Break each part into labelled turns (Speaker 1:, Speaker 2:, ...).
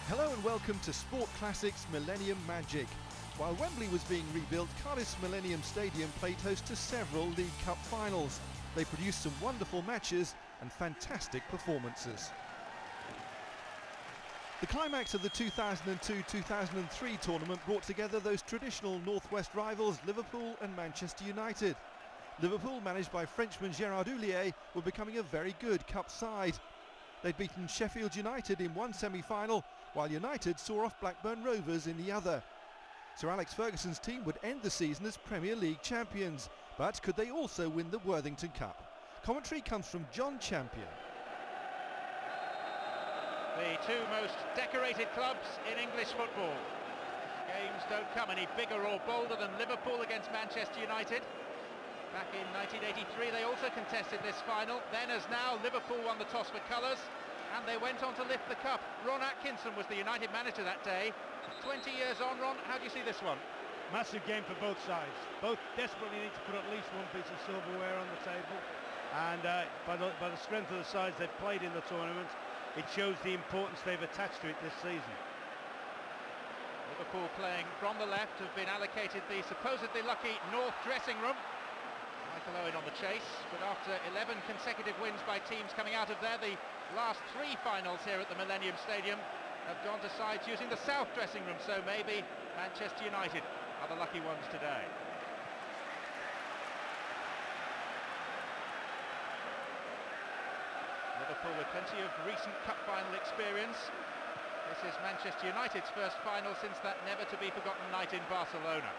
Speaker 1: Hello and welcome to Sport Classics Millennium Magic. While Wembley was being rebuilt, Cardiff's Millennium Stadium played host to several League Cup finals. They produced some wonderful matches and fantastic performances. The climax of the 2002-2003 tournament brought together those traditional Northwest rivals Liverpool and Manchester United. Liverpool, managed by Frenchman Gérard Houllier, were becoming a very good cup side. They'd beaten Sheffield United in one semi-final, while United saw off Blackburn Rovers in the other. Sir Alex Ferguson's team would end the season as Premier League champions, but could they also win the Worthington Cup? Commentary comes from John Champion.
Speaker 2: The two most decorated clubs in English football. Games don't come any bigger or bolder than Liverpool against Manchester United. Back in 1983 they also contested this final. Then as now, Liverpool won the toss for colours and they went on to lift the cup. Ron Atkinson was the United manager that day. 20 years on, Ron, how do you see this one?
Speaker 3: Massive game for both sides. Both desperately need to put at least one piece of silverware on the table, and by the strength of the sides they've played in the tournament, it shows the importance they've attached to it this season.
Speaker 2: Liverpool playing from the left have been allocated the supposedly lucky North dressing room. Michael Owen on the chase, but after 11 consecutive wins by teams coming out of there, the last three finals here at the Millennium Stadium have gone to sides using the South dressing room, so maybe Manchester United are the lucky ones today. Liverpool with plenty of recent cup final experience. This is Manchester United's first final since that never-to-be-forgotten night in Barcelona.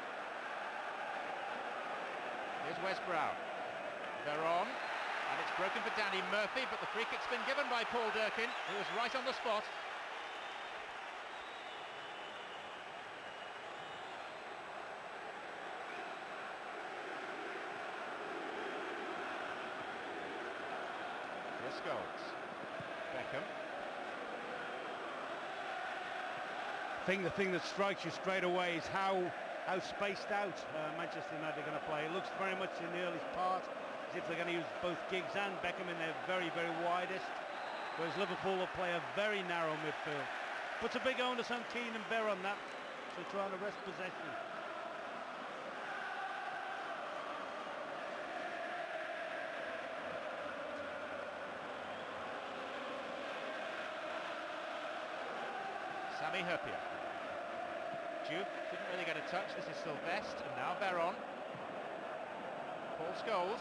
Speaker 2: Here's Wes Brown. Veron, and it's broken for Danny Murphy, but the free kick's been given by Paul Durkin, who was right on the spot. Here's Scholes. Beckham.
Speaker 3: The thing that strikes you straight away is how spaced out Manchester United are going to play. It looks very much in the early part as if they're going to use both Giggs and Beckham in their very, very widest, whereas Liverpool will play a very narrow midfield. Puts a big onus on Keane and Bear on that, so trying to wrest possession.
Speaker 2: Sami Hyypiä. Duke didn't really get a touch. This is Sylvestre, and now Veron. Paul Scholes.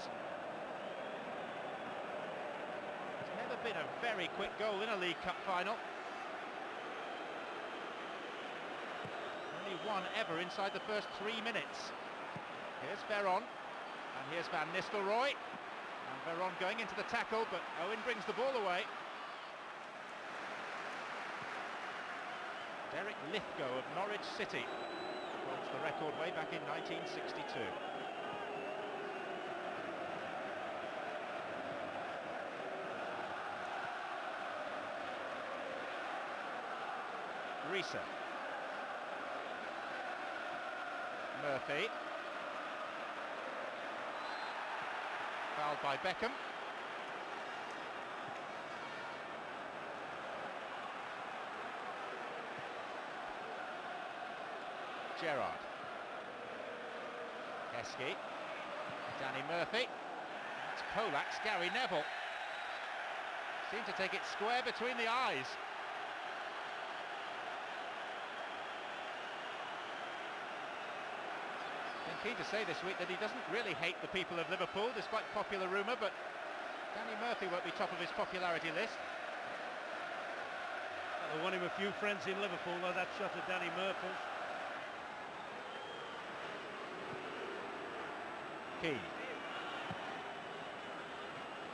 Speaker 2: It's never been a very quick goal in a League Cup final. Only one ever inside the first 3 minutes. Here's Veron, and here's Van Nistelrooy. And Veron going into the tackle, but Owen brings the ball away. Derek Lithgow of Norwich City holds the record way back in 1962. Risa. Murphy. Fouled by Beckham. Gerrard. Heskey. Danny Murphy. It's Polak's Gary Neville. Seemed to take it square between the eyes. Been keen to say this week that he doesn't really hate the people of Liverpool, despite popular rumour, but Danny Murphy won't be top of his popularity list.
Speaker 3: They won him a few friends in Liverpool, though that shot at Danny Murphy.
Speaker 2: Keane.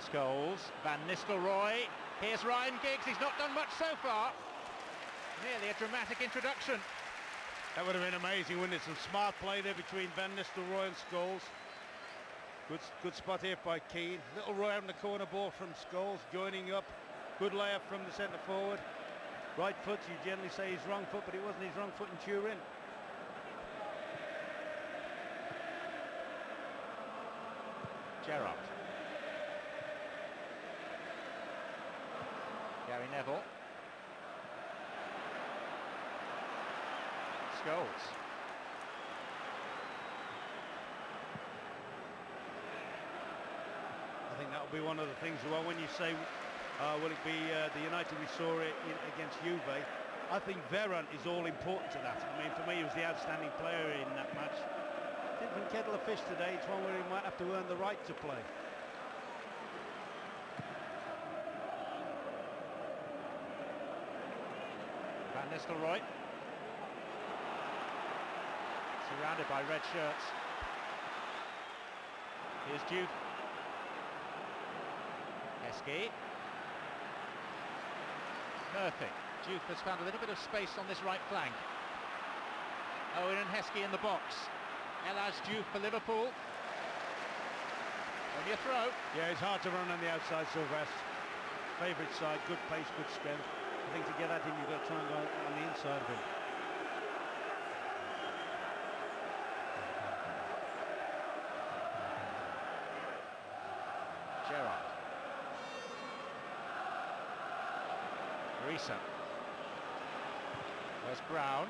Speaker 2: Scholes, Van Nistelrooy. Here's Ryan Giggs. He's not done much so far. Nearly a dramatic introduction.
Speaker 3: That would have been amazing, wouldn't it? Some smart play there between Van Nistelrooy and Scholes. Good spot here by Keane. Little row out in the corner ball from Scholes, joining up. Good layup from the centre forward. Right foot, you generally say his wrong foot, but it wasn't his wrong foot in Turin.
Speaker 2: Gerrard. Gary Neville. Scholes.
Speaker 3: I think that'll be one of the things. Well, when you say, will it be the United we saw it against Juve? I think Veron is all important to that. I mean, for me, he was the outstanding player in that match. Different kettle of fish today. It's one where he might have to earn the right to play.
Speaker 2: Van Nistelrooy. Surrounded by red shirts. Here's Juve. Heskey. Murphy. Juve has found a little bit of space on this right flank. Owen and Heskey in the box. Elhaj Diouf for Liverpool. Only a throw.
Speaker 3: Yeah, it's hard to run on the outside so fast. Favourite side, good pace, good strength. I think to get at him, you've got to try and go on the inside of him.
Speaker 2: Gerrard. Risa. Where's Brown?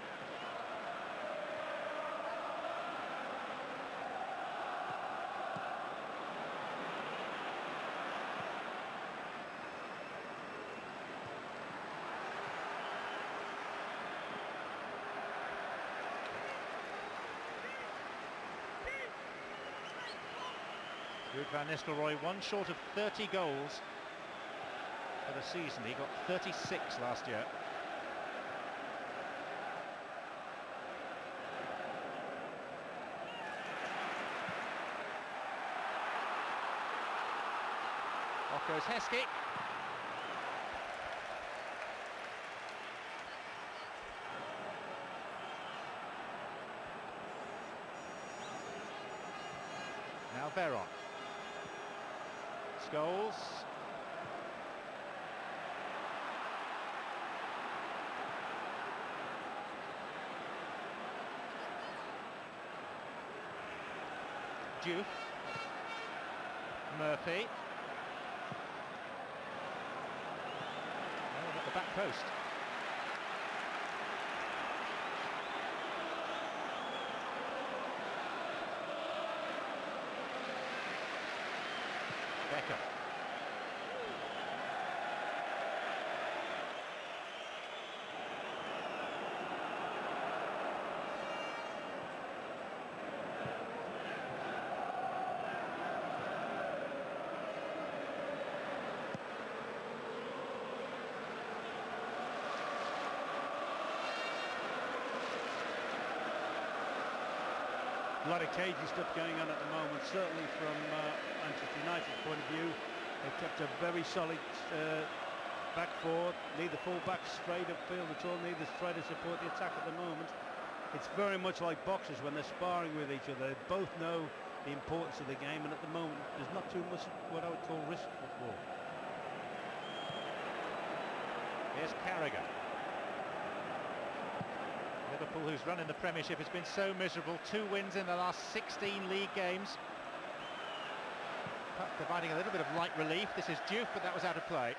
Speaker 2: Ruud van Nistelrooy, one short of 30 goals for the season. He got 36 last year. Off goes Heskey. Now Veron. Scholes. Diouf. Murphy. Oh, at the back post. Beckham.
Speaker 3: A lot of cagey stuff going on at the moment, certainly from Manchester United's point of view. They've kept a very solid back four, neither full back straight upfield at all, neither try to support the attack at the moment. It's very much like boxers when they're sparring with each other. They both know the importance of the game, and at the moment there's not too much what I would call risk football.
Speaker 2: Here's Carragher. Liverpool, whose run in the Premiership has been so miserable, 2 wins in the last 16 league games. Providing a little bit of light relief. This is Diouf, but that was out of play.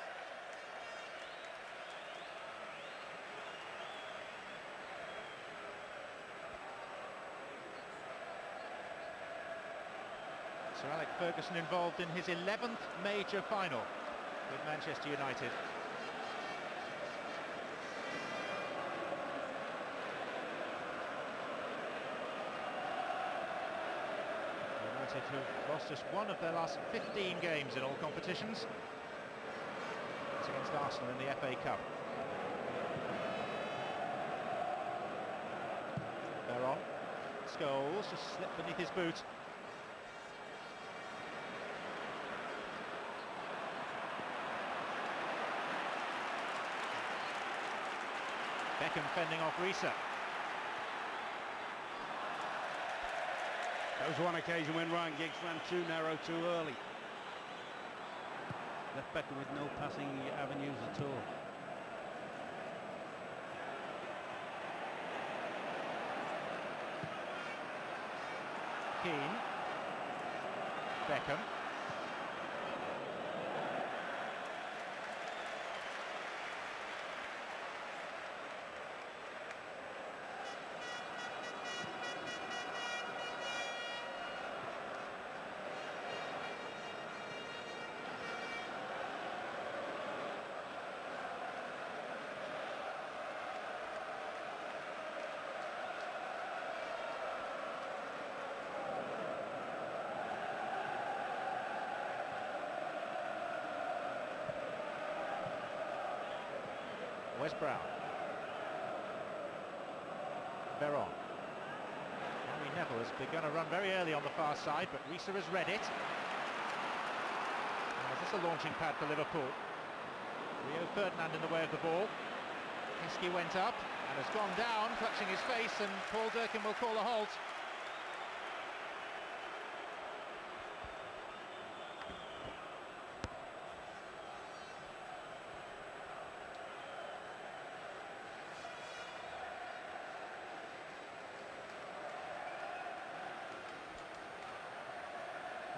Speaker 2: Sir Alex Ferguson involved in his 11th major final with Manchester United. Who've lost just one of their last 15 games in all competitions. It's against Arsenal in the FA Cup. Veron. Scholes just slipped beneath his boot. Beckham fending off Risa.
Speaker 3: That was one occasion when Ryan Giggs ran too narrow too early. Left Beckham with no passing avenues at all.
Speaker 2: Keane. Beckham. Wes Brown. Veron. Gary Neville has begun a run very early on the far side, but Risa has read it. Now, is this a launching pad for Liverpool? Rio Ferdinand in the way of the ball. Heskey went up and has gone down, clutching his face, and Paul Durkin will call a halt.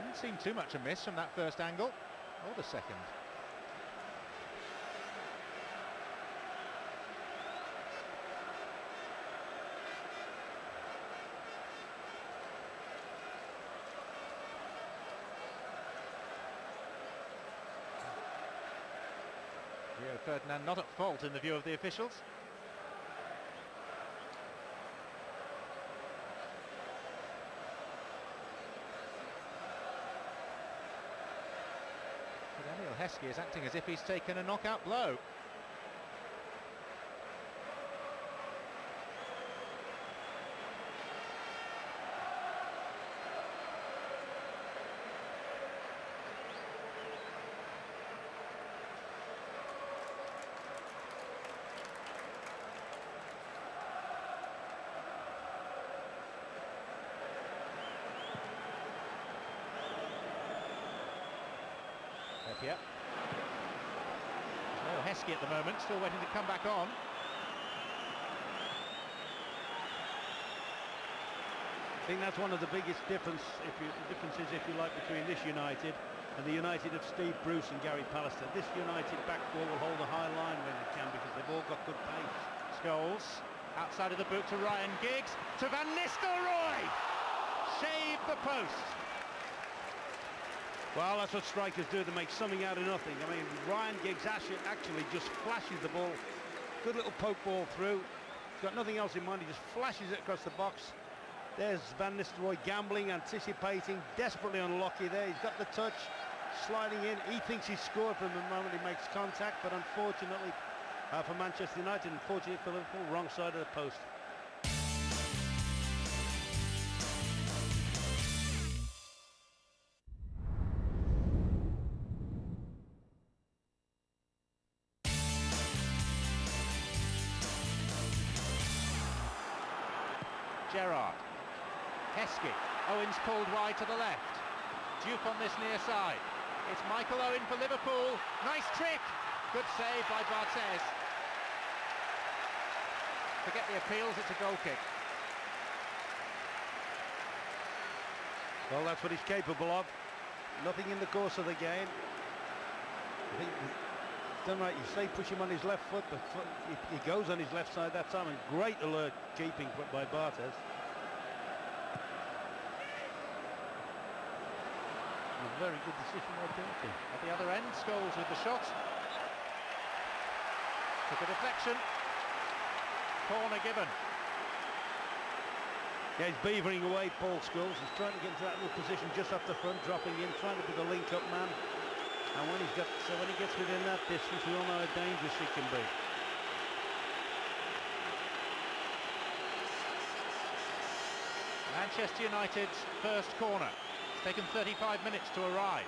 Speaker 2: Didn't seem too much amiss from that first angle, or the second. Rio Ferdinand not at fault in the view of the officials. Daniel Heskey is acting as if he's taken a knockout blow. Here. No Heskey at the moment, still waiting to come back on.
Speaker 3: I think that's one of the biggest differences, if you like, between this United and the United of Steve Bruce and Gary Pallister. This United back four will hold a high line when they can because they've all got good pace.
Speaker 2: Scholes outside of the boot to Ryan Giggs, to Van Nistelrooy! Shave the post!
Speaker 3: Well, that's what strikers do, to make something out of nothing. I mean, Ryan Giggs actually just flashes the ball. Good little poke ball through. He's got nothing else in mind, he just flashes it across the box. There's Van Nistelrooy gambling, anticipating, desperately unlucky there. He's got the touch, sliding in. He thinks he's scored from the moment he makes contact, but unfortunately for Manchester United, unfortunately for Liverpool, wrong side of the post.
Speaker 2: Gerrard. Heskey. Owens pulled wide to the left. Duke on this near side. It's Michael Owen for Liverpool. Nice trick. Good save by Barthez. Forget the appeals, it's a goal kick.
Speaker 3: Well, that's what he's capable of. Nothing in the course of the game. I think he's done right. You say push him on his left foot, but he goes on his left side that time, and great alert keeping by Barthez. A very good decision by Durkin.
Speaker 2: At the other end, Scholes with the shot. Took a deflection. Corner given.
Speaker 3: Yeah, he's beavering away, Paul Scholes. He's trying to get into that little position just off the front, dropping in, trying to be the link-up man. And when he gets within that distance, we all know how dangerous he can be.
Speaker 2: Manchester United's first corner. It's taken 35 minutes to arrive.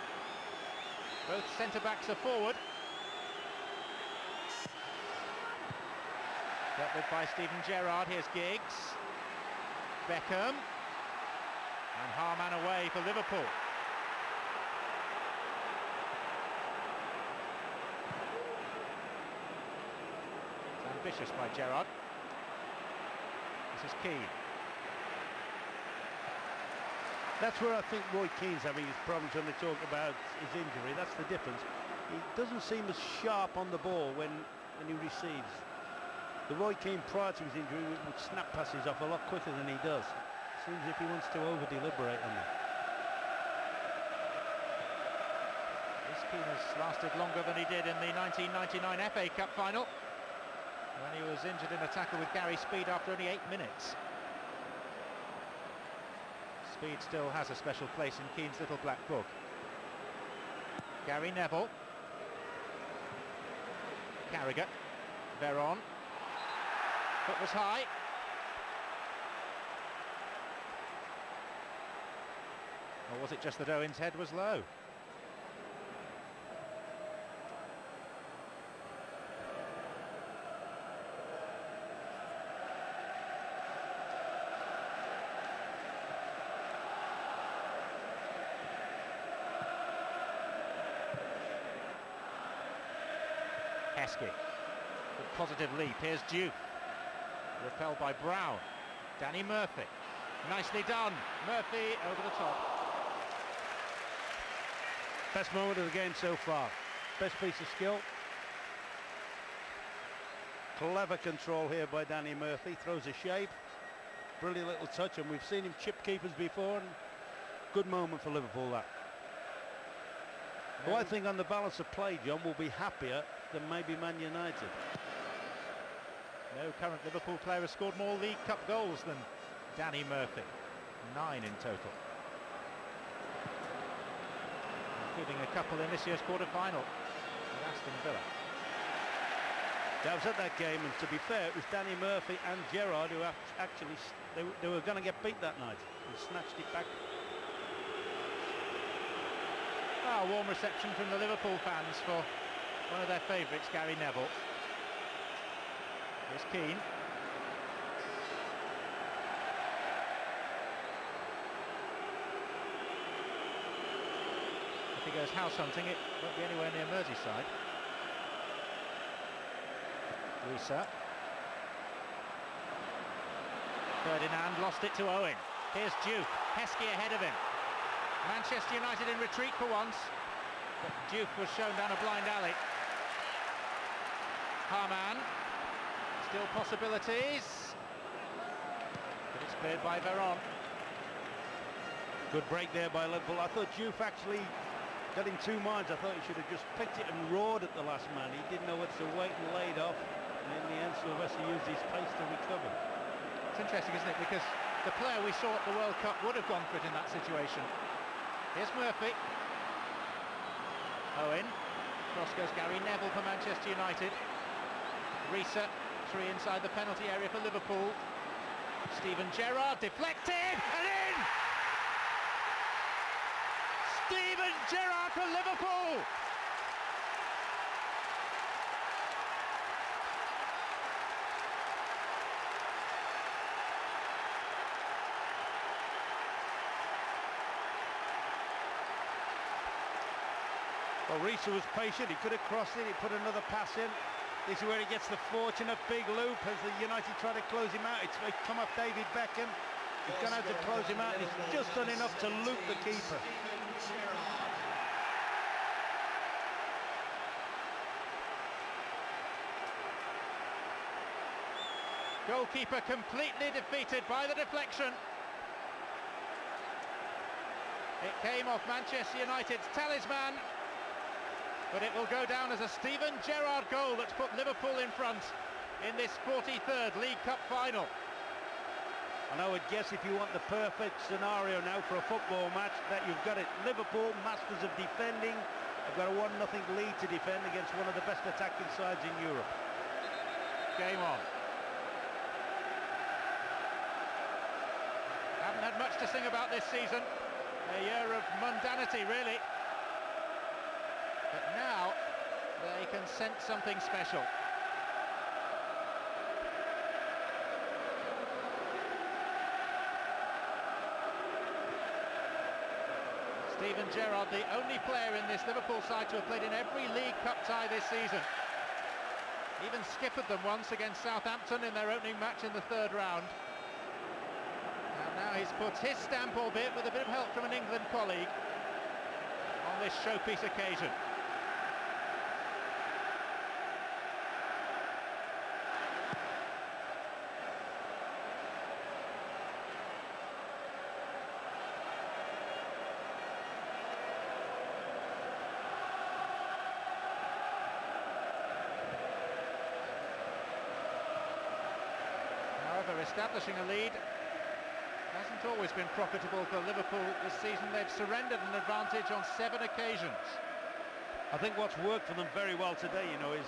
Speaker 2: Both centre-backs are forward. Dealt with by Steven Gerrard. Here's Giggs. Beckham. And Harman away for Liverpool. It's ambitious by Gerrard. This is Keane.
Speaker 3: That's where I think Roy Keane's having his problems when they talk about his injury. That's the difference. He doesn't seem as sharp on the ball when he receives. The Roy Keane prior to his injury would snap passes off a lot quicker than he does. Seems as if he wants to over-deliberate on them.
Speaker 2: This Keane has lasted longer than he did in the 1999 FA Cup final, when he was injured in a tackle with Gary Speed after only 8 minutes. Speed still has a special place in Keane's little black book. Gary Neville. Carragher. Veron. Foot was high. Or was it just that Owen's head was low? Heskey. Good positive leap. Here's Duke. Repelled by Brown. Danny Murphy. Nicely done. Murphy over the top.
Speaker 3: Best moment of the game so far. Best piece of skill. Clever control here by Danny Murphy. Throws a shape. Brilliant little touch, and we've seen him chip keepers before. And good moment for Liverpool, that. Who I think on the balance of play, John, will be happier than maybe Man United.
Speaker 2: No current Liverpool player has scored more League Cup goals than Danny Murphy. 9 in total, including a couple in this year's quarter-final with Aston Villa.
Speaker 3: I was at that game, and to be fair, it was Danny Murphy and Gerrard who actually they were going to get beat that night and snatched it back.
Speaker 2: A warm reception from the Liverpool fans for one of their favourites, Gary Neville. Here's Keane. If he goes house hunting, it won't be anywhere near Merseyside. Risa. Ferdinand lost it to Owen. Here's Duke. Heskey ahead of him. Manchester United in retreat for once, but Duke was shown down a blind alley. Harman. Still possibilities. But it's cleared by Veron.
Speaker 3: Good break there by Liverpool. I thought Juve actually got in two minds. I thought he should have just picked it and roared at the last man. He didn't know what to wait and laid off. And in the end, Sylvester used his pace to recover.
Speaker 2: It's interesting, isn't it? Because the player we saw at the World Cup would have gone for it in that situation. Here's Murphy. Owen. Cross goes Gary Neville for Manchester United. Risa. 3 inside the penalty area for Liverpool. Steven Gerrard deflected and in! Steven Gerrard for Liverpool!
Speaker 3: Well, Risa was patient. He could have crossed it. He put another pass in. This is where he gets the fortunate big loop as the United try to close him out. It's come off David Beckham. He's gone out to close him out, and he's just done enough to loop the keeper.
Speaker 2: Goalkeeper completely defeated by the deflection. It came off Manchester United's talisman, but it will go down as a Steven Gerrard goal that's put Liverpool in front in this 43rd League Cup final.
Speaker 3: And I would guess if you want the perfect scenario now for a football match, that you've got it. Liverpool, masters of defending, have got a 1-0 lead to defend against one of the best attacking sides in Europe.
Speaker 2: Game on. Haven't had much to sing about this season. A year of mundanity, really. But now they can sense something special. Steven Gerrard, the only player in this Liverpool side to have played in every League Cup tie this season. Even skippered them once against Southampton in their opening match in the 3rd round. And now he's put his stamp, albeit with a bit of help from an England colleague, on this showpiece occasion. However, establishing a lead hasn't always been profitable for Liverpool this season. They've surrendered an advantage on 7 occasions.
Speaker 3: I think what's worked for them very well today, you know, is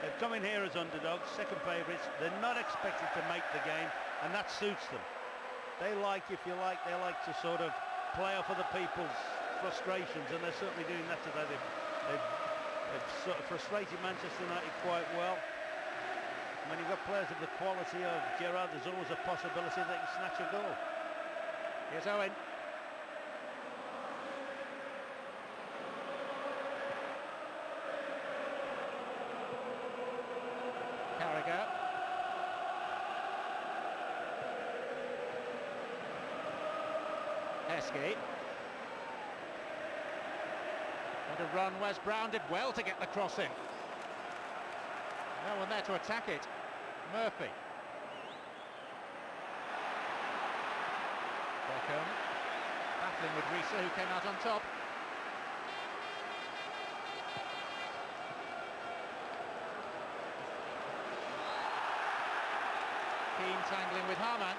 Speaker 3: They've come in here as underdogs, second favourites. They're not expected to make the game, and that suits them. They like, if you like, they like to sort of play off other people's frustrations, and they're certainly doing that today. They've sort of frustrated Manchester United quite well. When you've got players of the quality of Gerrard, there's always a possibility they can snatch a goal.
Speaker 2: Here's Owen. Carragher. Heskey. What a run. Wes Brown did well to get the cross in. No one there to attack it. Murphy. Beckham. Battling with Risa, who came out on top. Keane tangling with Harman.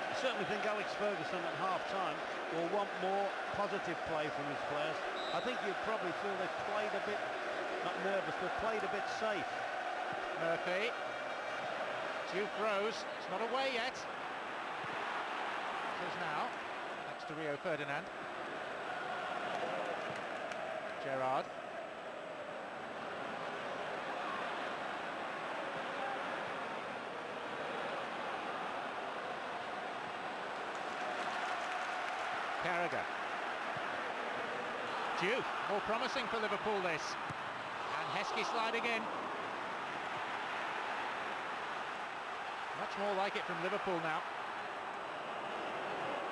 Speaker 3: I certainly think Alex Ferguson at half-time will want more positive play from his players. I think you'd probably feel they've played a bit, not nervous, but played a bit safe.
Speaker 2: Murphy. Diouf Rose. It's not away yet. It is now. Next to Rio Ferdinand. Gerrard. Carragher. Diouf, more promising for Liverpool this. And Heskey sliding in. Much more like it from Liverpool now.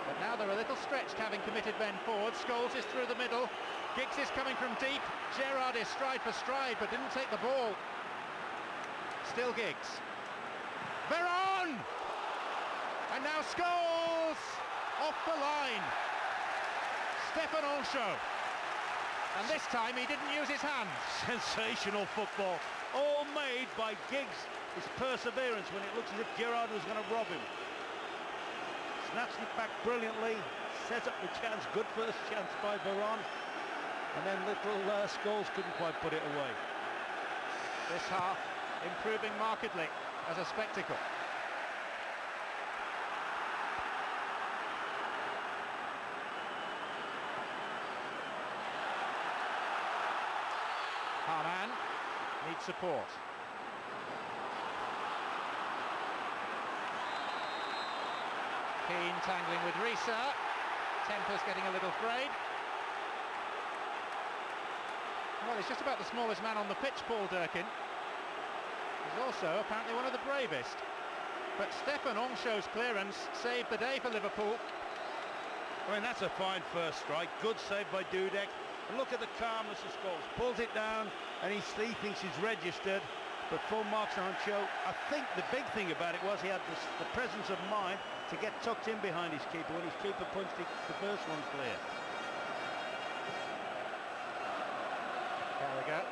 Speaker 2: But now they're a little stretched, having committed men forward. Scholes is through the middle. Giggs is coming from deep. Gerrard is stride for stride, but didn't take the ball. Still Giggs. Veron! And now Scholes! Off the line. Stefan Olsho. And this time he didn't use his hands.
Speaker 3: Sensational football. All made by Giggs. His perseverance when it looks as if Gerrard was going to rob him. Snatched it back brilliantly. Set up the chance. Good first chance by Veron. And then little Scholes couldn't quite put it away.
Speaker 2: This half improving markedly as a spectacle. Harman needs support. Keane tangling with Risa. Temper's getting a little frayed. Well, he's just about the smallest man on the pitch, Paul Durkin. He's also apparently one of the bravest. But Stefan Olsho's clearance saved the day for Liverpool.
Speaker 3: I mean, that's a fine first strike. Good save by Dudek. And look at the calmness of Scholes. Pulls it down and he thinks he's registered. But full marks on show. I think the big thing about it was he had the presence of mind to get tucked in behind his keeper when his keeper punched the first one clear.
Speaker 2: Carragher.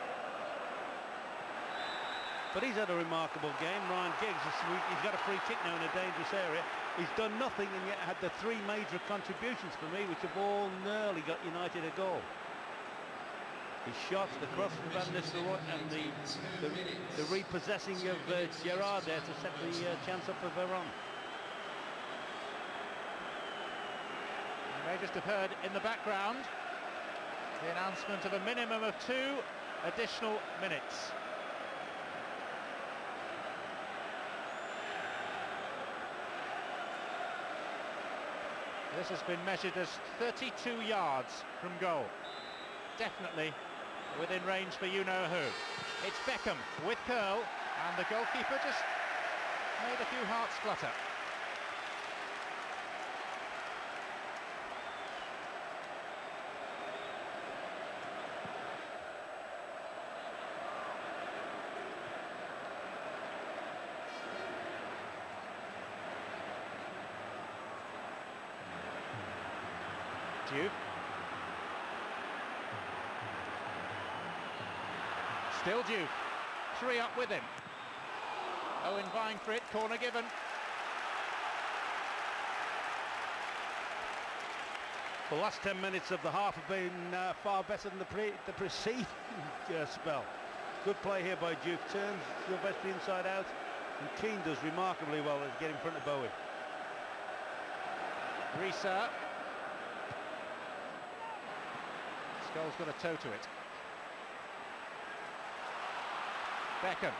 Speaker 3: But he's had a remarkable game. Ryan Giggs, he's got a free kick now in a dangerous area. He's done nothing and yet had the three major contributions for me, which have all nearly got United a goal. His shots, the cross from Van Nistelrooy, and the repossessing of Gerrard there to set the chance up for Veron.
Speaker 2: You may just have heard in the background the announcement of a minimum of 2 additional minutes. This has been measured as 32 yards from goal. Definitely within range for you-know-who. It's Beckham with curl, and the goalkeeper just made a few hearts flutter. Diouf. Still Diouf. 3 up with him. Owen vying for it, corner given.
Speaker 3: The last 10 minutes of the half have been far better than the preceding spell. Good play here by Duke. Turns Sylvester inside out, and Keane does remarkably well as get in front of Bowie.
Speaker 2: Risa. Scholl's got a toe to it. Beckham.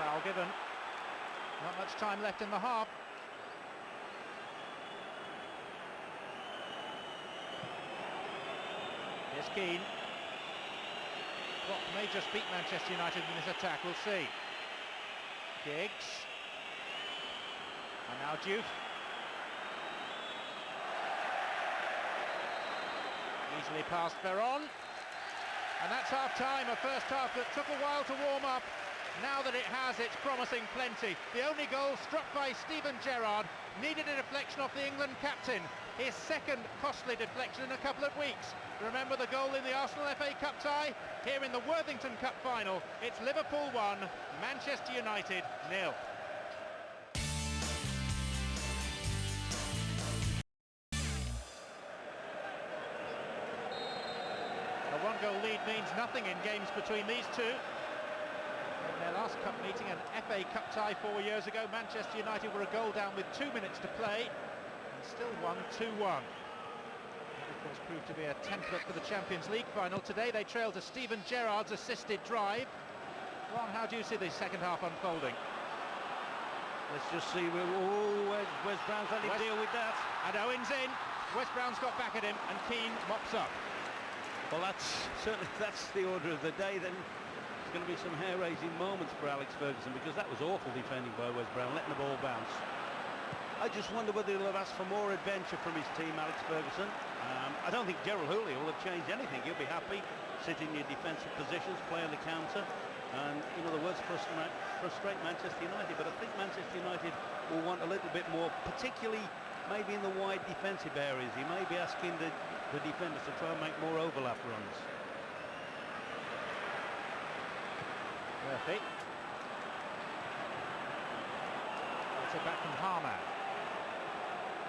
Speaker 2: Foul given. Not much time left in the half. Here's Keane. What may just beat Manchester United in this attack, we'll see. Giggs. And now Duke. Easily past Veron. And that's half-time, a first half that took a while to warm up. Now that it has, it's promising plenty. The only goal struck by Steven Gerrard needed a deflection off the England captain. His second costly deflection in a couple of weeks. Remember the goal in the Arsenal FA Cup tie? Here in the Worthington Cup final, it's Liverpool 1, Manchester United 0. A one-goal lead means nothing in games between these two. In their last cup meeting, an FA Cup tie 4 years ago, Manchester United were a goal down with 2 minutes to play and still won 2-1. That, of course, proved to be a template for the Champions League final. Today they trailed to Steven Gerrard's assisted drive. Ron, how do you see the second half unfolding?
Speaker 3: Let's just see where's Brown's had to deal with that.
Speaker 2: And Owen's in. Wes Brown's got back at him and Keane mops up.
Speaker 3: Well, that's the order of the day. Then there's going to be some hair-raising moments for Alex Ferguson, because that was awful defending by Wes Brown, letting the ball bounce. I just wonder whether he'll have asked for more adventure from his team, Alex Ferguson. I don't think Gerald Houllier will have changed anything. He'll be happy, sit in your defensive positions, play on the counter, and in other words, frustrate Manchester United. But I think Manchester United will want a little bit more, particularly maybe in the wide defensive areas. He may be asking the defenders to try and make more overlap runs.
Speaker 2: Murphy. It's it back from Harman.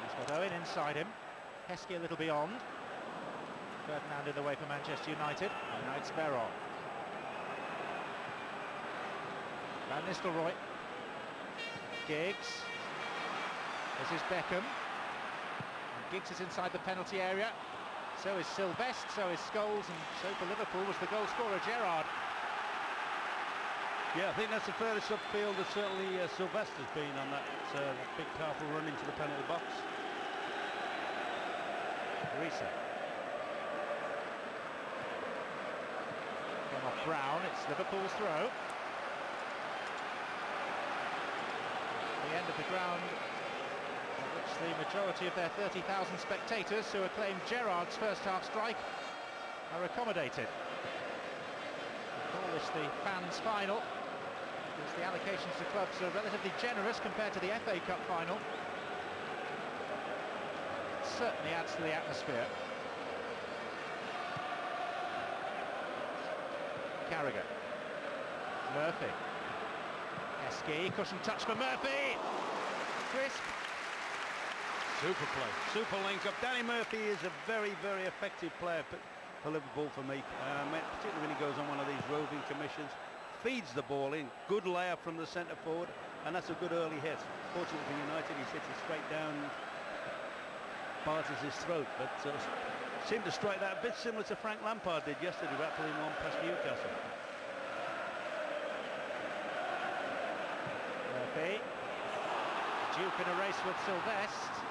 Speaker 2: He's got Owen inside him. Heskey a little beyond. Ferdinand in the way for Manchester United. And now it's Veron. Van Nistelrooy. Giggs. This is Beckham. And Giggs is inside the penalty area. So is Sylvester, so is Scholes, and so for Liverpool was the goal scorer, Gerrard.
Speaker 3: Yeah, I think that's the furthest upfield that certainly Sylvester's been on that big powerful run into the penalty box.
Speaker 2: Risa. Come off Brown, it's Liverpool's throw. The end of the ground, at which the majority of their 30,000 spectators who acclaimed Gerrard's first half strike are accommodated. We call this the fans' final, because the allocations to clubs are relatively generous compared to the FA Cup final. It certainly adds to the atmosphere. Carragher. Murphy. Heskey, cushion touch for Murphy. Crisp.
Speaker 3: Super play, super link-up. Danny Murphy is a very, very effective player for Liverpool for me, particularly when he goes on one of these roving commissions. Feeds the ball in, good layup from the centre forward, and that's a good early hit. Fortunately for United, he's hit it straight down Bartes' throat, but seemed to strike that a bit similar to Frank Lampard did yesterday, rattling one past Newcastle.
Speaker 2: Murphy. Duke in a race with Sylvester.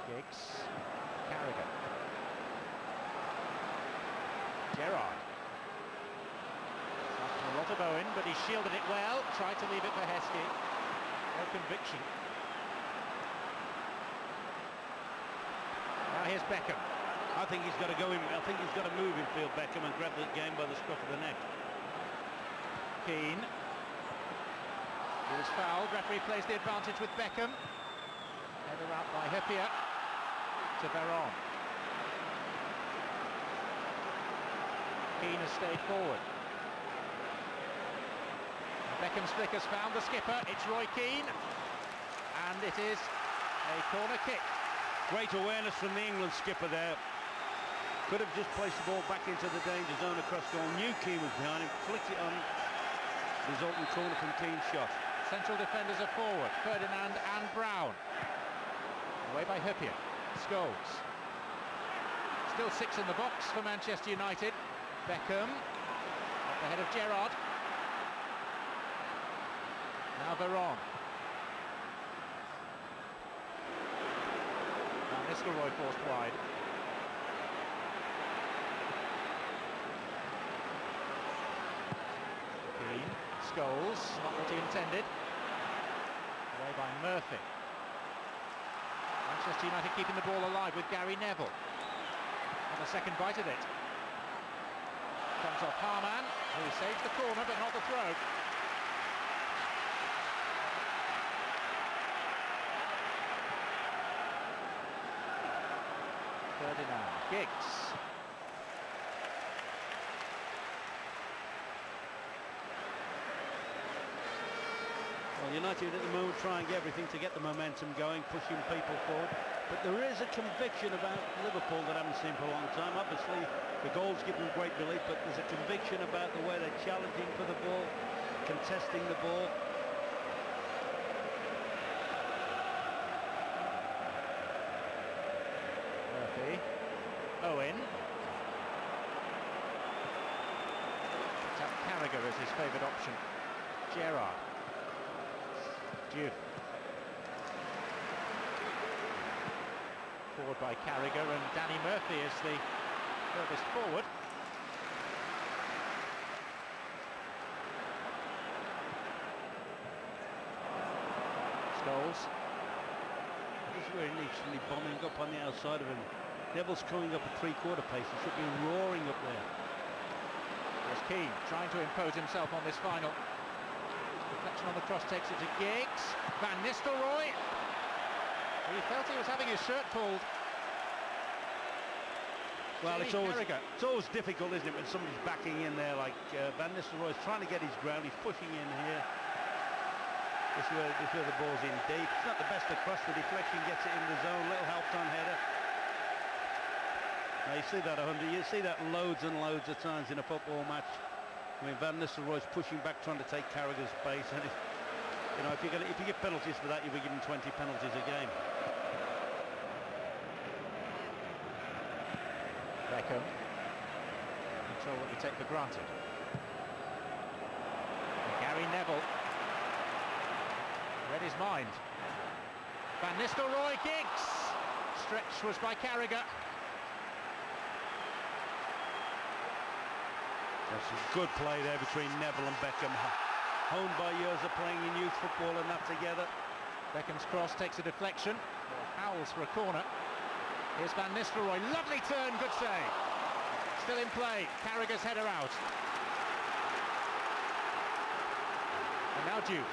Speaker 2: Giggs. Carragher. Gerrard. After a lot of Owen, but he shielded it well. Tried to leave it for Heskey. No conviction. Now here's Beckham.
Speaker 3: I think he's got to go in. I think he's got to move in field, Beckham, and grab the game by the scruff of the neck.
Speaker 2: Keane. He was fouled. Referee plays the advantage with Beckham. Header out by Hippier to Veron. Keane has stayed forward. Beckham's flick has found the skipper. It's Roy Keane, and it is a corner kick.
Speaker 3: Great awareness from the England skipper there. Could have just placed the ball back into the danger zone across goal. Knew Keane was behind him, flicked it on. Resulting corner from Keane's shot.
Speaker 2: Central defenders are forward. Ferdinand and Brown. Away by Huppier. Scholes. Still 6 in the box for Manchester United. Beckham. At the head of Gerrard. Now Veron. Van Nistelrooy forced wide. Keane. Scholes. Not what he intended. Away by Murphy. Manchester United keeping the ball alive with Gary Neville. And a second bite at it. Comes off Harman, who saves the corner but not the throw. Ferdinand. Giggs.
Speaker 3: Well, United at the moment try and get everything to get the momentum going, pushing people forward. But there is a conviction about Liverpool that I haven't seen for a long time. Obviously, the goals give them great belief, but there's a conviction about the way they're challenging for the ball, contesting the ball.
Speaker 2: Murphy. Owen. Carragher is his favourite option. Gerrard. Diouf. Forward by Carragher, and Danny Murphy is the furthest forward. Scholes.
Speaker 3: This is where he needs to be bombing up on the outside of him. Neville's coming up at three-quarter pace. He should be roaring up there.
Speaker 2: There's Keane trying to impose himself on this final. Deflection on the cross takes it to Giggs. Van Nistelrooy. He felt he was having his shirt pulled.
Speaker 3: Well, it's always difficult, isn't it, when somebody's backing in there like Van Nistelrooy's trying to get his ground. He's pushing in here. This is where the ball's in deep. It's not the best across. The deflection gets it in the zone. Little help-on header. Now you see that you see that loads and loads of times in a football match. I mean, Van Nistelrooy's pushing back, trying to take Carragher's space, and you know, if you get penalties for that, you'll be given 20 penalties a game.
Speaker 2: Beckham. Control that we take for granted. And Gary Neville read his mind. Van Nistelrooy. Giggs. Stretch was by Carragher.
Speaker 3: That's a good play there between Neville and Beckham. Honed by years of playing in youth football and that together.
Speaker 2: Beckham's cross takes a deflection. Howells for a corner. Here's Van Nistelrooy. Lovely turn, good save. Still in play. Carragher's header out. And now Diouf.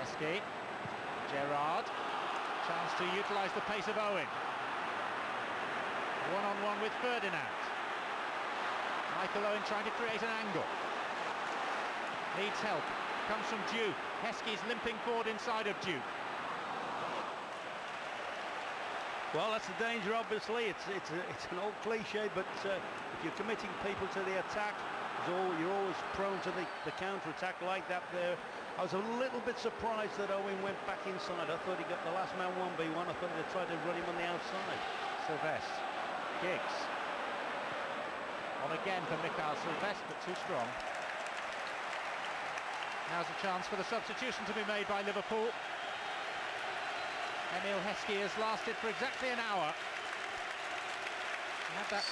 Speaker 2: Heskey. Gerrard. Chance to utilise the pace of Owen. One-on-one with Ferdinand. Michael Owen trying to create an angle. Needs help. Comes from Diouf. Heskey's limping forward inside of Diouf.
Speaker 3: Well, that's the danger, obviously. It's an old cliche, but if you're committing people to the attack, you're always prone to the counter-attack like that there. I was a little bit surprised that Owen went back inside. I thought he got the last man 1v1. I thought he'd tried to run him on the outside.
Speaker 2: Sylvestre. Giggs. On again for Mikhail Sylvestre, but too strong. Now's a chance for the substitution to be made by Liverpool. Emile Heskey has lasted for exactly an hour. He had that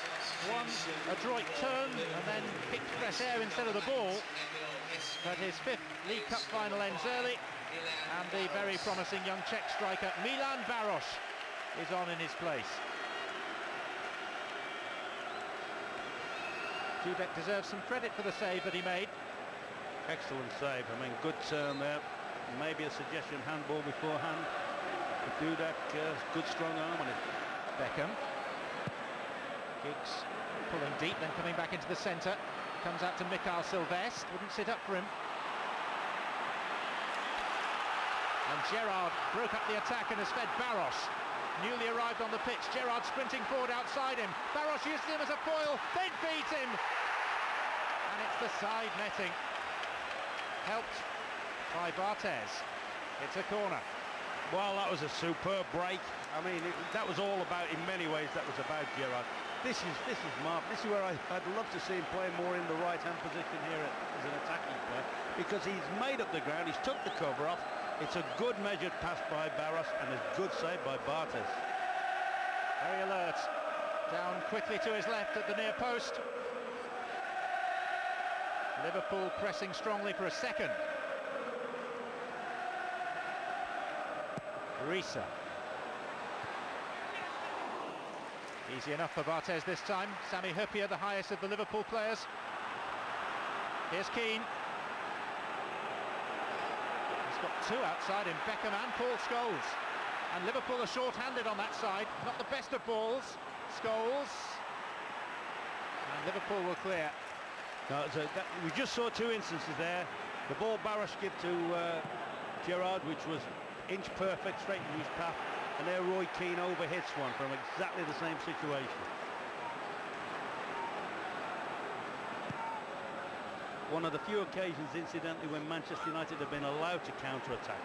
Speaker 2: one adroit turn and then kicked fresh air instead of the ball. But his 5th League Cup final ends early, and the very promising young Czech striker Milan Baroš is on in his place. Dudek deserves some credit for the save that he made.
Speaker 3: Excellent save. I mean, good turn there. Maybe a suggestion handball beforehand. But Dudek, good strong arm on it.
Speaker 2: Beckham. Giggs pulling deep, then coming back into the centre. Comes out to Mikael Silvestre, wouldn't sit up for him. And Gerrard broke up the attack and has fed Barros. Newly arrived on the pitch, Gerrard sprinting forward outside him. Barros uses him as a foil, then beats him. And it's the side netting. Helped by Barthez. It's a corner.
Speaker 3: Well, that was a superb break. I mean, that was all about, in many ways, that was about Gerrard. This is Mark. This is where I'd love to see him play more in the right-hand position here as an attacking player, because he's made up the ground, he's took the cover off. It's a good measured pass by Barros and a good save by Barthez.
Speaker 2: Very alert. Down quickly to his left at the near post. Liverpool pressing strongly for a second. Risa. Easy enough for Barthez this time. Sami Hyypiä, the highest of the Liverpool players. Here's Keane. He's got two outside in Beckham and Paul Scholes. And Liverpool are short-handed on that side. Not the best of balls. Scholes. And Liverpool will clear.
Speaker 3: No, we just saw two instances there. The ball Barros gave to Gerrard, which was inch perfect, straight into his path. And there Roy Keane overhits one from exactly the same situation. One of the few occasions, incidentally, when Manchester United have been allowed to counter-attack.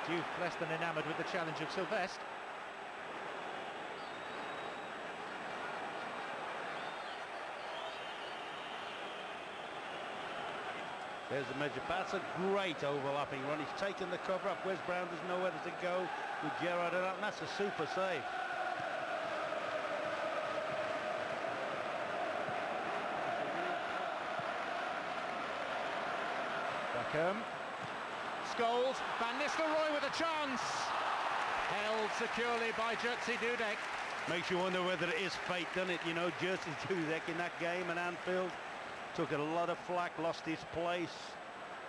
Speaker 2: Diouf less than enamoured with the challenge of Silvestre.
Speaker 3: There's the measure pass, a great overlapping run. He's taken the cover up. Wes Brown doesn't know whether to go with Gerrard, and that's a super save.
Speaker 2: Beckham. Scholes. Van Nistelrooy with a chance. Held securely by Jerzy Dudek.
Speaker 3: Makes you wonder whether it is fate, doesn't it? You know, Jerzy Dudek in that game at Anfield took a lot of flack, lost his place.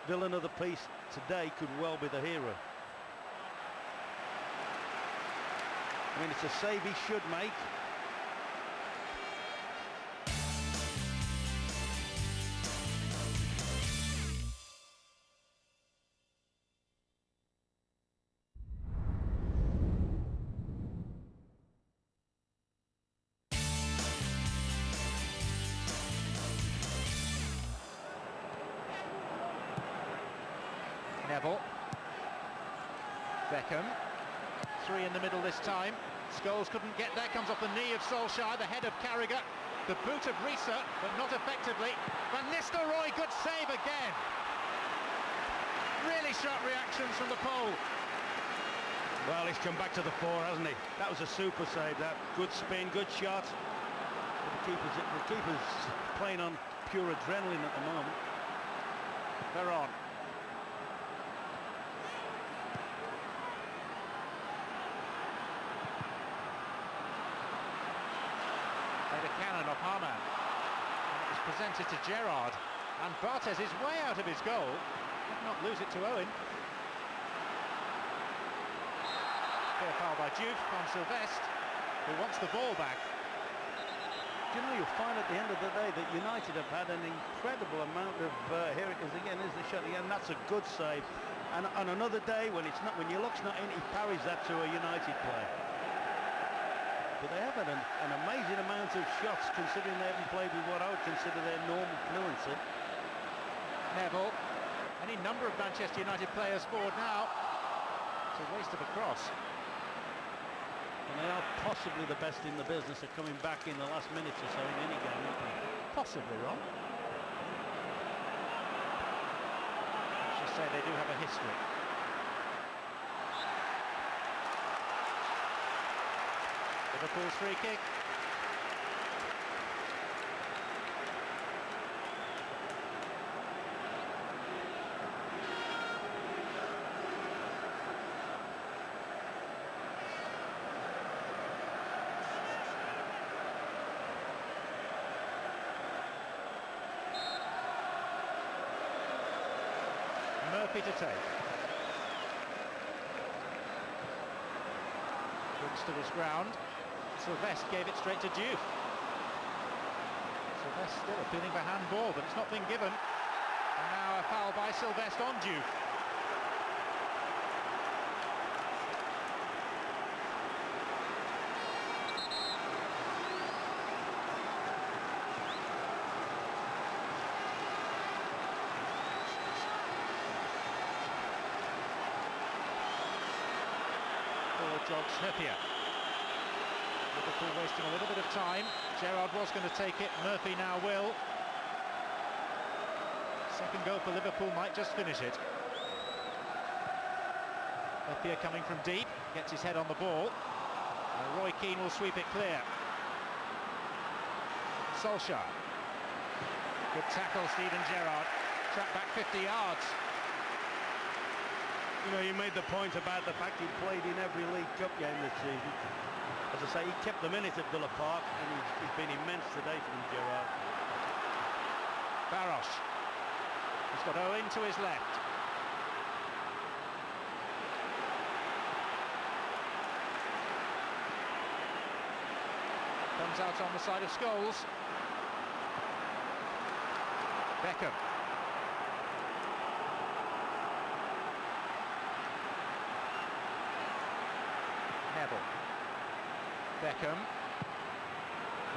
Speaker 3: Villain of the piece today could well be the hero. I mean, it's a save he should make.
Speaker 2: Neville. Beckham. Three in the middle this time. Scholes couldn't get there, comes off the knee of Solskjaer, the head of Carragher, the boot of Risa, but not effectively. Van Nistelrooy, good save again. Really sharp reactions from the pole.
Speaker 3: Well, he's come back to the fore, hasn't he? That was a super save, that. Good spin, good shot. The keeper's playing on pure adrenaline at the moment.
Speaker 2: They're on. A cannon off Harman. And it was presented to Gerrard, and Barthez is way out of his goal. Did not lose it to Owen. Fair foul by Diouf on Silvestre, who wants the ball back.
Speaker 3: You know, you'll find at the end of the day that United have had an incredible amount of here it is again, is the shot again. That's a good save. And on another day when your luck's not in, he parries that to a United player. But they have had an amazing amount of shots, considering they haven't played with what I would consider their normal fluency.
Speaker 2: Neville. Any number of Manchester United players forward now. It's a waste of a cross.
Speaker 3: And they are possibly the best in the business of coming back in the last minute or so in any game, aren't they?
Speaker 2: Possibly, Ron. Let's just say they do have a history. Liverpool's free kick. Murphy to take. Brings to his ground. Sylvestre gave it straight to Diouf. Sylvestre still appealing for handball, but it's not been given. And now a foul by Sylvestre on Diouf. Jogs Hippier. Liverpool wasting a little bit of time. Gerrard was going to take it, Murphy now will. Second goal for Liverpool might just finish it. Hippier coming from deep, gets his head on the ball. Roy Keane will sweep it clear. Solskjaer. Good tackle, Steven Gerrard. Track back 50 yards.
Speaker 3: You know, you made the point about the fact he played in every League Cup game this season. As I say, he kept them in it at Villa Park, and he's been immense today for them, Gerrard.
Speaker 2: Barros. He's got Owen to his left. Comes out on the side of Scholes. Beckham. Beckham.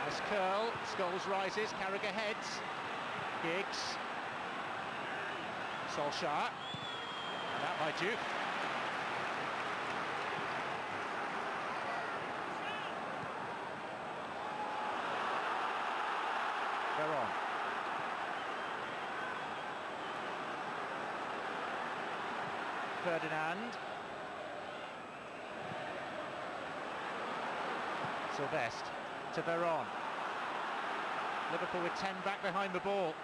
Speaker 2: Nice curl. Scholes rises. Carragher heads. Giggs. Solskjaer. And that by Diouf. Veron. Ferdinand. Sylvestre to Veron. Liverpool with 10 back behind the ball.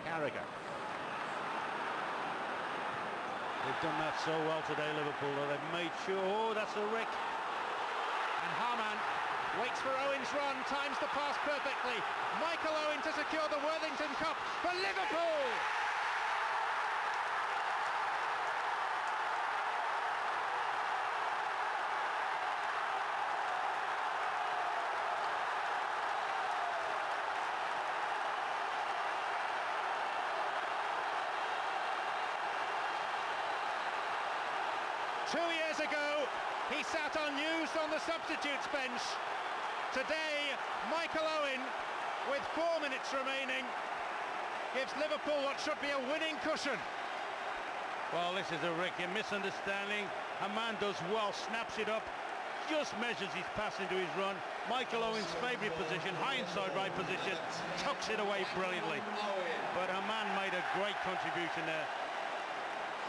Speaker 2: Carragher.
Speaker 3: They've done that so well today, Liverpool, though. They've made sure. Oh, that's a Rick.
Speaker 2: And Harman waits for Owen's run, times the pass perfectly. Michael Owen to secure the Worthington Cup for Liverpool. Two years ago, he sat unused on the substitutes bench. Today, Michael Owen, with 4 minutes remaining, gives Liverpool what should be a winning cushion.
Speaker 3: Well, this is a Rick, a misunderstanding. A man does well, snaps it up, just measures his pass into his run. Michael Owen's favourite position, high inside right position, tucks it away brilliantly. But a man made a great contribution there.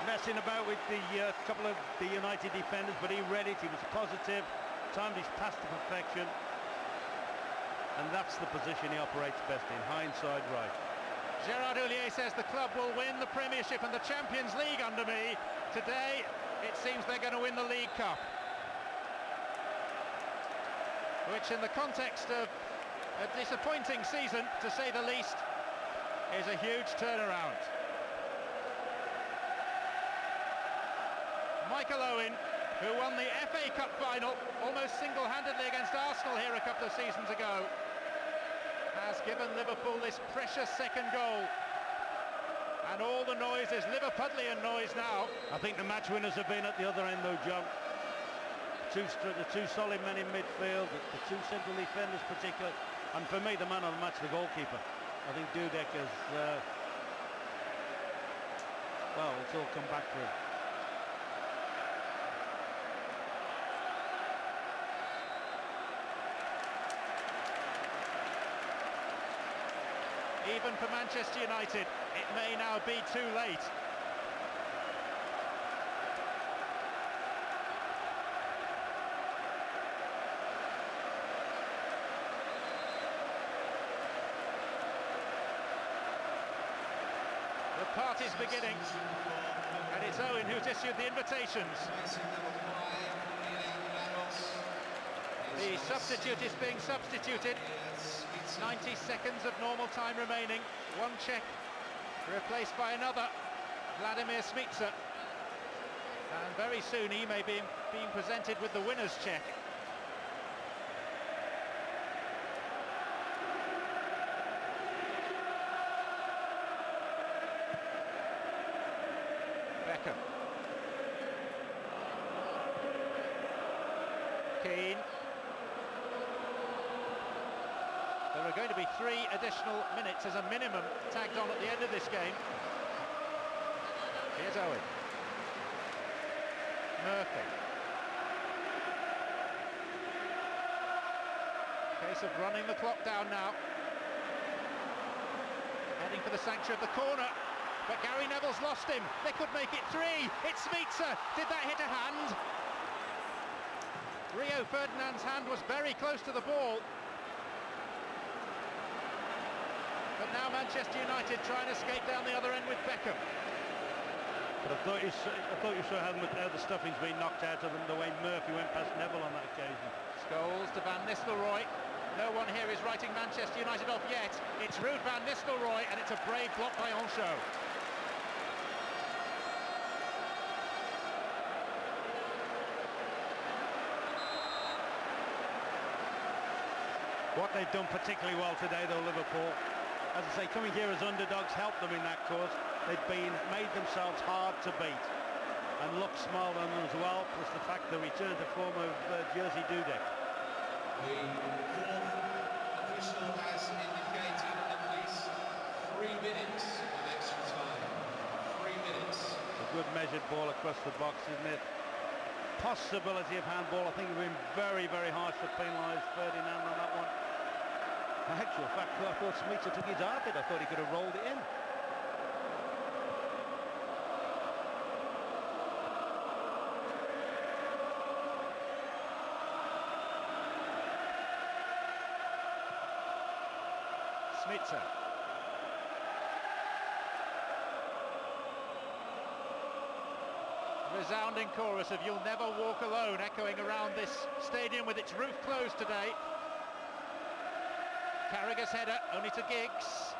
Speaker 3: Messing about with the couple of the United defenders, but he read it, he was positive, timed his pass to perfection, and that's the position he operates best in, high inside right.
Speaker 2: Gerard Houllier says the club will win the Premiership and the Champions League under me. Today, it seems they're going to win the League Cup. Which, in the context of a disappointing season, to say the least, is a huge turnaround. Michael Owen, who won the FA Cup final almost single-handedly against Arsenal here a couple of seasons ago, has given Liverpool this precious second goal. And all the noise is Liverpudlian noise now.
Speaker 3: I think the match winners have been at the other end though, John. The two solid men in midfield, the two central defenders particularly, and for me the man of the match, the goalkeeper. I think Dudek has, well, it's all come back to him.
Speaker 2: Even for Manchester United, it may now be too late. The party's beginning, and it's Owen who's issued the invitations. The substitute is being substituted. 90 seconds of normal time remaining. One Czech replaced by another, Vladimir Smica. And very soon he may be being presented with the winner's check. Beckham. Keane. There are going to be 3 additional minutes as a minimum tagged on at the end of this game. Here's Owen. Murphy. Case of running the clock down now. Heading for the sanctuary of the corner, but Gary Neville's lost him. They could make it 3. It's Smica. Did that hit a hand? Rio Ferdinand's hand was very close to the ball. But now Manchester United try and escape down the other end with Beckham.
Speaker 3: But I thought you saw how the stuffing's been knocked out of them, the way Murphy went past Neville on that occasion.
Speaker 2: Scholes to Van Nistelrooy. No one here is writing Manchester United off yet. It's Ruud Van Nistelrooy, and it's a brave block by Onshow.
Speaker 3: What they've done particularly well today, though, Liverpool, as I say, coming here as underdogs helped them in that cause. They've made themselves hard to beat and look small on them as well, plus the fact the return to form of Jerzy Dudek.
Speaker 4: The fourth official has indicated at least 3 minutes of extra time. 3 minutes.
Speaker 3: A good measured ball across the box, isn't it? Possibility of handball. I think we've been very, very harsh to penalise Ferdinand on that one. In actual fact, I thought Smica took his armpit. I thought he could have rolled it in.
Speaker 2: Smica. Resounding chorus of "You'll Never Walk Alone" echoing around this stadium with its roof closed today. Carragher's header only to Giggs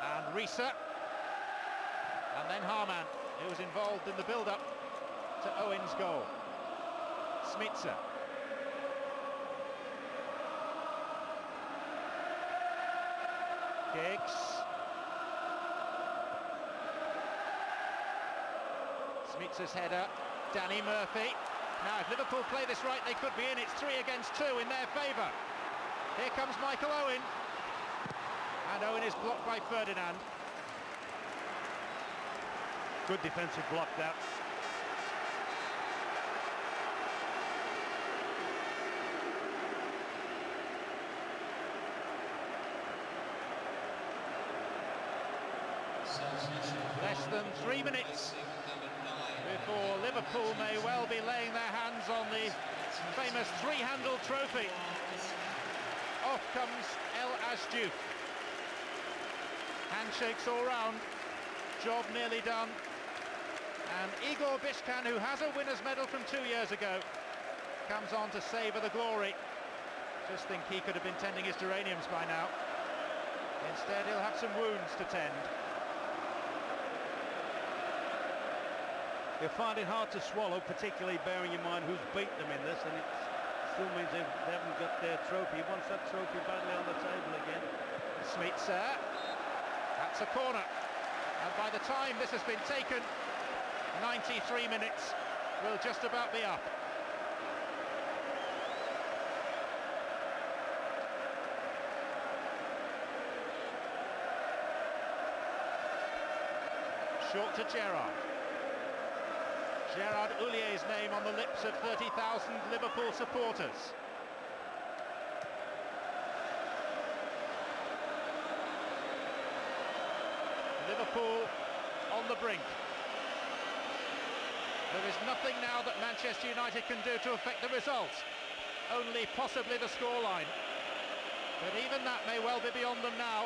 Speaker 2: and Risa, and then Harman, who was involved in the build-up to Owen's goal. Smica. Giggs. Smica's header. Danny Murphy. Now, if Liverpool play this right, they could be in. It's 3 against 2 in their favour. Here comes Michael Owen. And Owen is blocked by Ferdinand.
Speaker 3: Good defensive block, that.
Speaker 2: Less than 3 minutes before Liverpool may well be laying their hands on the famous 3-handled trophy. Off comes El Ashduf. Handshakes all round. Job nearly done. And Igor Bishkan, who has a winner's medal from 2 years ago, comes on to savour the glory. Just think he could have been tending his geraniums by now. Instead, he'll have some wounds to tend.
Speaker 3: They'll find it hard to swallow, particularly bearing in mind who's beat them in this, and it still means they haven't got their trophy. He wants that trophy badly on the table again.
Speaker 2: Smica. That's a corner. And by the time this has been taken, 93 minutes will just about be up. Short to Gerrard. Gerard Houlier's name on the lips of 30,000 Liverpool supporters. Liverpool on the brink. There is nothing now that Manchester United can do to affect the result. Only possibly the scoreline. But even that may well be beyond them now.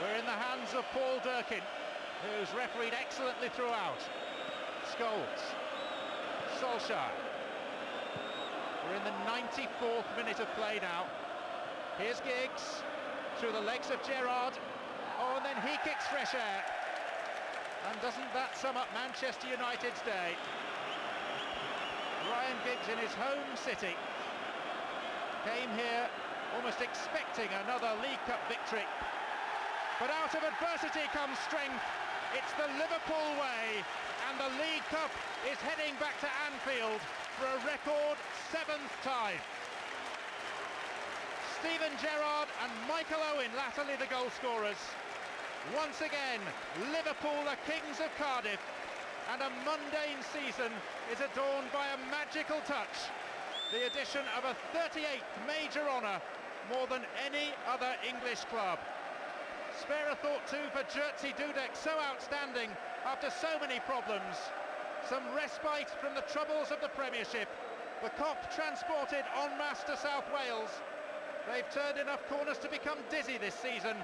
Speaker 2: We're in the hands of Paul Durkin, who's refereed excellently throughout. Scholes. Solskjaer. We're in the 94th minute of play now. Here's Giggs through the legs of Gerrard. Oh, and then he kicks fresh air. And doesn't that sum up Manchester United's day? Ryan Giggs in his home city came here almost expecting another League Cup victory. But out of adversity comes strength. It's the Liverpool way, and the League Cup is heading back to Anfield for a record 7th time. Steven Gerrard and Michael Owen latterly the goal scorers. Once again, Liverpool are kings of Cardiff, and a mundane season is adorned by a magical touch. The addition of a 38th major honour, more than any other English club. Spare a thought too for Jerzy Dudek, so outstanding after so many problems. Some respite from the troubles of the Premiership. The Kop transported en masse to South Wales. They've turned enough corners to become dizzy this season,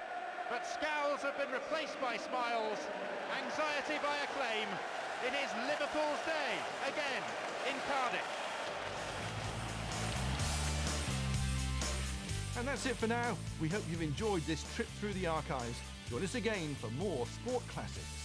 Speaker 2: but scowls have been replaced by smiles, anxiety by acclaim. It is Liverpool's day again in Cardiff.
Speaker 1: And that's it for now. We hope you've enjoyed this trip through the archives. Join us again for more sport classics.